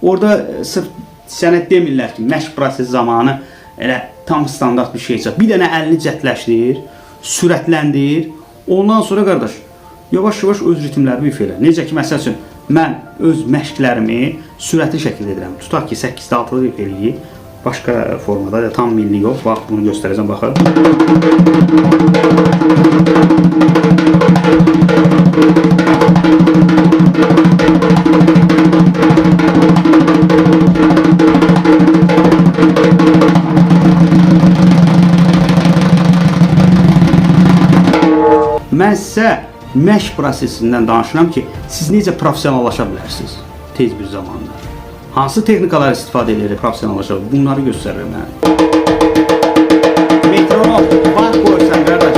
Orada sırf sənə demirlər ki, məşq prosesi zamanı elə tam standart bir şey çək. Bir dənə əlini cəhdləşdir, sürətləndir. Ondan sonra qardaş, yavaş-yavaş öz ritmlərini ifa elə. Necə ki, məsəl üçün, mən öz məşqlərimi sürətli şəkildə edirəm. Tutaq ki, 8-də 6-da ifa eləyib. Başqa formada, tam milli yox. Bax, bunu göstərəcəm, baxın. Mən sizə məşq prosesindən danışıram ki, siz necə professionallaşa bilərsiniz tez bir zamanda. Hansı texnikalar istifadə edilir professionallaşa, bunları göstərirəm mən. Metronom, bax qoysan qardaş.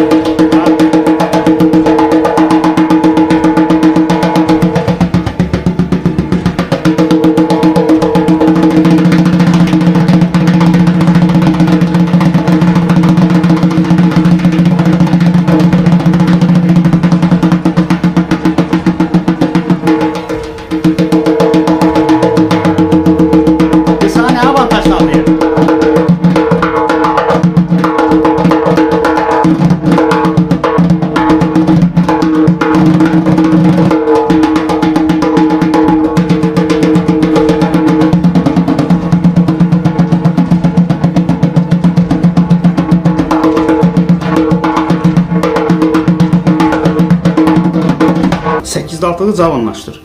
Altılığı cavanlaşdır.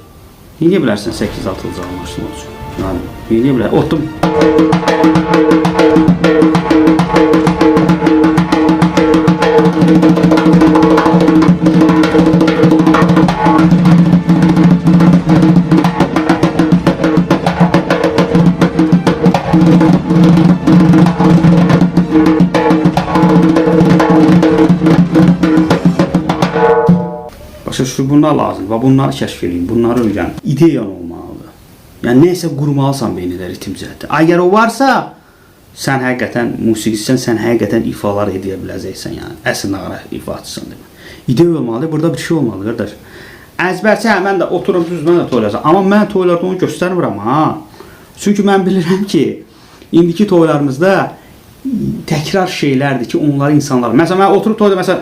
Yeyə bilərsən 8-6 cavanlaşdırmaq üçün. Yəni, yeyə bilər. Otdum. Başa düşdük, bunlar lazımdır. Bunları kəşf edin, bunları öyrənin. İdeyan olmalıdır. Yəni, neysə qurmalısan beynində ritim cəhətdə. Əgər o varsa, sən həqiqətən musiqisən, sən həqiqətən ifalar edə biləcəksən. Yəni, əsl nağara ifaçısın. İdeya olmalıdır, burada bir şey olmalıdır, qardaş. Əzbərçi, mən də oturum düz, mən də toylayacam. Amma mən toylarda onu göstərmirəm, ha. Çünki mən bilirəm ki, indiki toylarımızda təkrar şeylərdir ki, onları insanlar... Məsələn, mən oturub toyda, məsələn...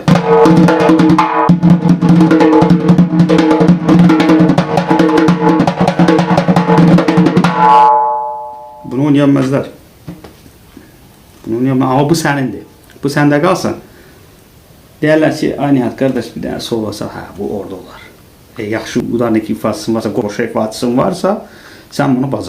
Bunu oynayamazlar. Bunu oynayamazlar. Ama bu sənindir. Bu səndə qalsın. Deyərlər ki, ay Nihat qardaş, bir dənə sol olsa, hə, bu orada olar. Yaxşı, udarnik ifadəsinin varsa, qoşa ifadəsinin varsa, sən bunu bacar.